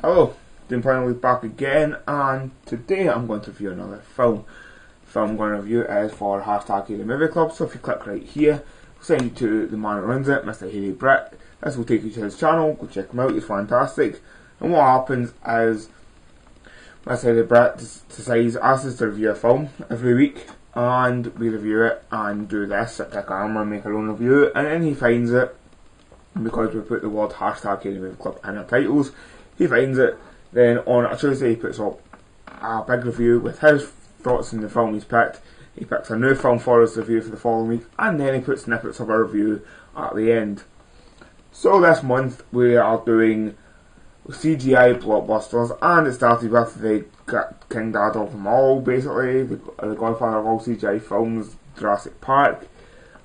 Hello, Dean Finally back again, and today I'm going to review another film. The film I'm going to review is for hashtag Haley Movie Club, so if you click right here, it'll send you to the man who runs it, Mr. Haley Britt. This will take you to his channel, go check him out, he's fantastic. And what happens is, Mr. Haley Britt decides, asks us to review a film every week, and we review it and do this, sit pick camera, make our own review, and then he finds it, because we put the word hashtag Haley Movie Club in our titles. He finds it, then on a Tuesday he puts up a big review with his thoughts on the film he's picked. He picks a new film for us to review for the following week, and then he puts snippets of our review at the end. So this month we are doing CGI blockbusters, and it started with the King Dad of them all, basically, the Godfather of all CGI films, Jurassic Park,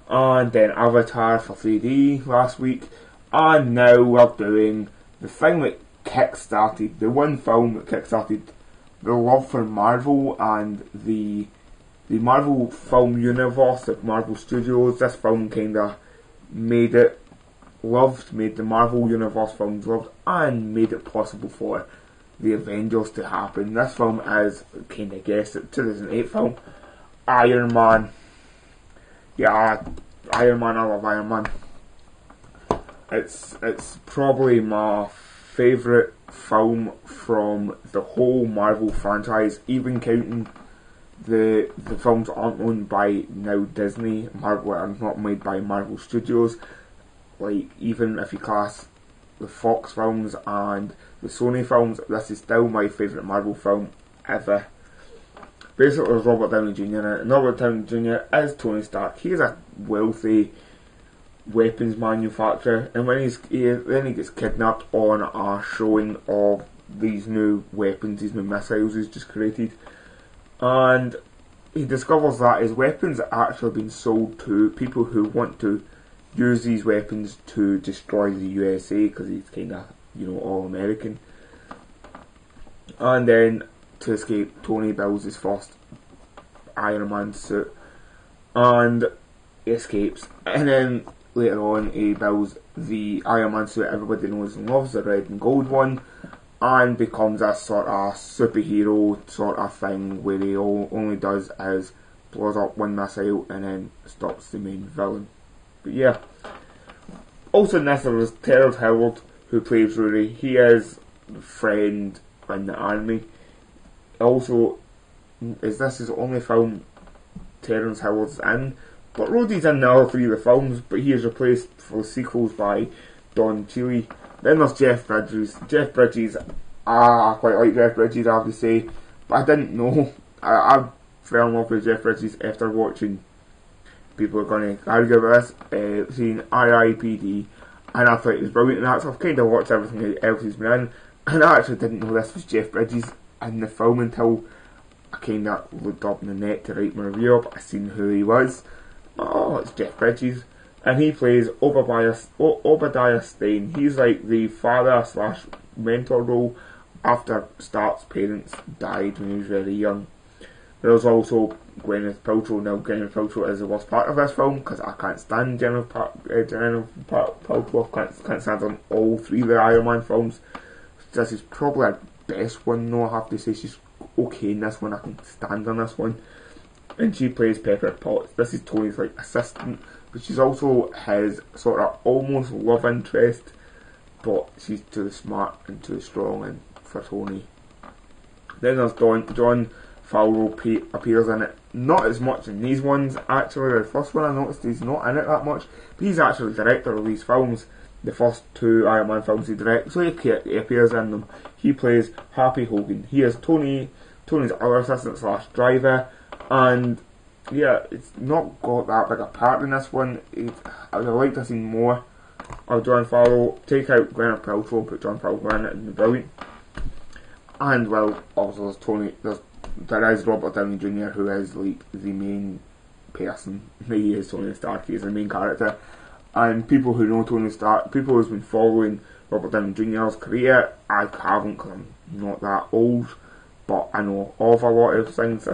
and then Avatar for 3D last week, and now we're doing the thing that kick-started, the one film that kick-started the love for Marvel and the Marvel film universe at Marvel Studios. This film kinda made it loved, made the Marvel universe films loved, and made it possible for the Avengers to happen. This film is, kinda guessed it, 2008 film, Iron Man. Yeah, Iron Man, I love Iron Man. It's probably my favourite film from the whole Marvel franchise, even counting the films aren't owned by now Disney. Marvel are not made by Marvel Studios. Like, even if you class the Fox films and the Sony films, this is still my favourite Marvel film ever. Basically, there's Robert Downey Jr. in it, and Robert Downey Jr. is Tony Stark. He is a wealthy weapons manufacturer, and when then he gets kidnapped on a showing of these new weapons, these new missiles he's just created, and he discovers that his weapons are actually being sold to people who want to use these weapons to destroy the USA, because he's kinda, all American. And then, to escape, Tony builds his first Iron Man suit, and he escapes, and then later on he builds the Iron Man suit everybody knows and loves, the red and gold one, and becomes a sort of superhero sort of thing where he only does is blows up one missile and then stops the main villain. But yeah. Also in this there was Terrence Howard, who plays Rudy. He is a friend in the army. Also, this is the only film Terrence Howard's in, but Rudy's in the other three of the films, but he is replaced for sequels by Don Cheadle. Then there's Jeff Bridges. Jeff Bridges, I quite like Jeff Bridges, I have to say, but I didn't know. I fell in love with Jeff Bridges after watching, people are going to argue about this, seeing R.I.P.D., and I thought it was brilliant in that, so I've kind of watched everything else he's been in, and I actually didn't know this was Jeff Bridges in the film until I kind of looked up in the net to write my review up. I seen who he was. Oh, it's Jeff Bridges, and he plays Obadiah Stane. He's like the father slash mentor role after Stark's parents died when he was very young. There's also Gwyneth Paltrow. Now, Gwyneth Paltrow is the worst part of this film, because I can't stand Gwyneth Paltrow. I can't stand on all three of the Iron Man films. This is probably her best one, though, I have to say. She's okay in this one, I can stand on this one. And she plays Pepper Potts. This is Tony's assistant, but she's also his sort of almost love interest, but she's too smart and too strong and for Tony. Then there's John Favreau appears in it, not as much in these ones actually. The first one I noticed he's not in it that much, but he's actually the director of these films. The first two Iron Man films he directs, so he appears in them. He plays Happy Hogan. He is Tony's other assistant slash driver. And yeah, it's not got that big a part in this one. I would have liked to have seen more of John Favreau. Take out Gwyneth Paltrow and put John Favreau in it, and be brilliant. And well, obviously there is Robert Downey Jr., who is like the main person. He is Tony Stark, he is the main character. And people who know Tony Stark, people who've been following Robert Downey Jr.'s career, I haven't, because I'm not that old, but I know of a lot of things.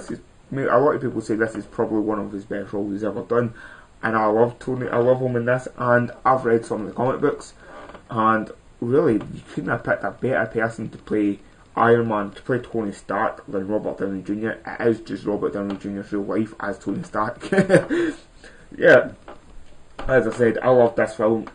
A lot of people say this is probably one of his best roles he's ever done, and I love Tony. I love him in this, and I've read some of the comic books, and really, you couldn't have picked a better person to play Iron Man, to play Tony Stark, than Robert Downey Jr. It is just Robert Downey Jr.'s real life as Tony Stark. Yeah, as I said, I love this film.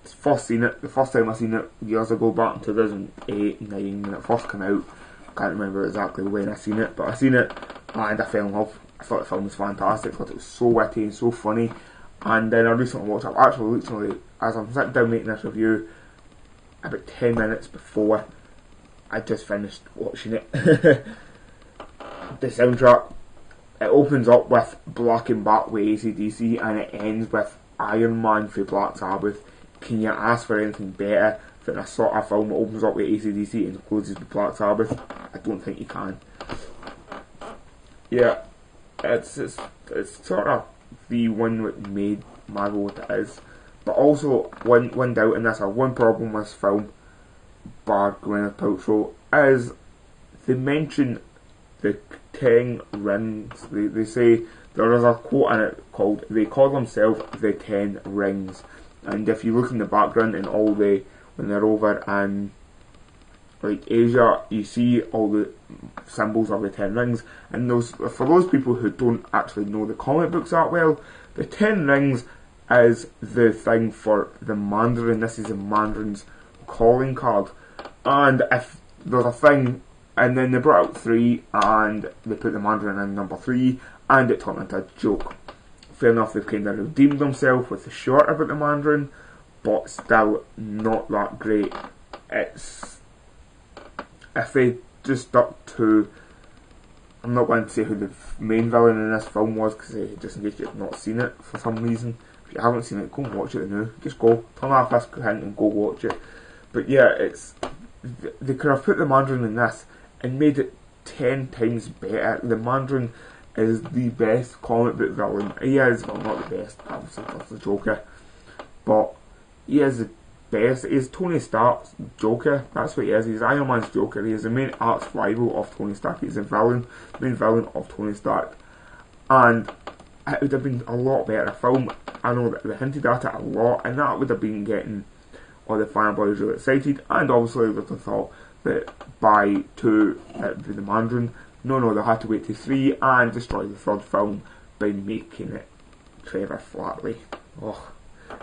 First seen it, the first time I seen it years ago, back in 2008, 9, when it first came out. I can't remember exactly when I seen it, but I seen it and I fell in love. I thought the film was fantastic. I thought it was so witty and so funny. And then I recently watched it. Actually, recently, as I'm sitting down making this review, about 10 minutes before I just finished watching it. The soundtrack, it opens up with Black and Black with AC/DC and it ends with Iron Man for Black Sabbath. Can you ask for anything better than a sort of film that opens up with AC/DC and closes with Black Sabbath? I don't think you can. Yeah, it's sort of the one that made Marvel what it is. But also, one doubt in this, or one problem with this film, bar Gwyneth Paltrow, is they mention the 10 rings. They say there is a quote in it called, they call themselves the 10 rings. And if you look in the background and all the, when they're over in like Asia, you see all the symbols of the 10 rings. And those, for those people who don't actually know the comic books that well, the 10 rings is the thing for the Mandarin. This is the Mandarin's calling card. And if there's a thing, and then they brought out 3 and they put the Mandarin in number 3 and it turned into a joke. Fair enough, they've kind of redeemed themselves with the short about the Mandarin, but still not that great. It's, if they just stuck to, I'm not going to say who the main villain in this film was, because just in case you've not seen it for some reason. If you haven't seen it, go and watch it now. Just go, turn off this hint and go watch it. But yeah, it's, they could have put the Mandarin in this and made it 10 times better. The Mandarin is the best comic book villain. He is, well, not the best, obviously that's the Joker, but he is the best. He's Tony Stark's Joker. That's what he is. He's Iron Man's Joker. He is the main arch rival of Tony Stark. He's the main villain of Tony Stark. And it would have been a lot better film. I know that they hinted at it a lot, and that would have been getting all the fanboys really excited. And obviously, they would have thought that by 2 it would be the Mandarin. No, they had to wait to 3 and destroy the third film by making it Trevor Flatley. Oh.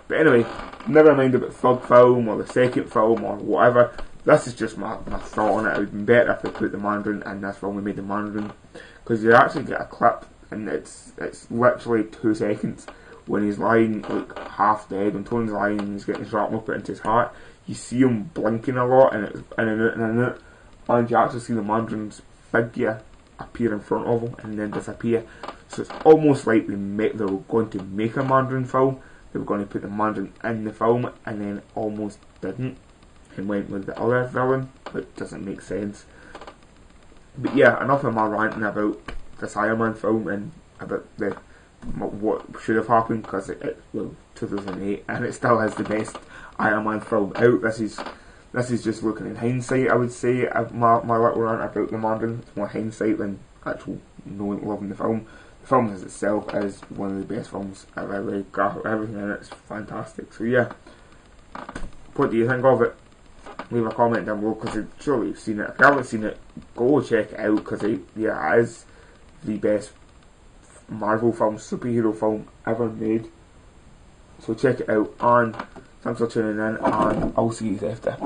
But anyway, never mind about the third film or the second film or whatever. This is just my thought on it. It would have been better if they put the Mandarin in this film. We made the Mandarin, because you actually get a clip and it's literally 2 seconds when he's lying like half dead. When Tony's lying and he's getting shrapnel put into his heart, you see him blinking a lot and it's in and out and in and out, and you actually see the Mandarin's figure appear in front of him and then disappear. So it's almost like they were going to make a Mandarin film. They were going to put the Mandarin in the film and then almost didn't and went with the other villain, which doesn't make sense. But yeah, enough of my ranting about this Iron Man film and about what should have happened, because it well, 2008 and it still has the best Iron Man film out. This is just looking in hindsight, I would say. My little rant about the Mandarin, it's more hindsight than actual knowing, loving the film. The film as itself is one of the best films I've ever read. Everything in it's fantastic. So yeah, what do you think of it? Leave a comment down below, because surely you've seen it. If you haven't seen it, go check it out, because it is the best Marvel film, superhero film ever made. So check it out, and thanks for tuning in, and I'll see you after.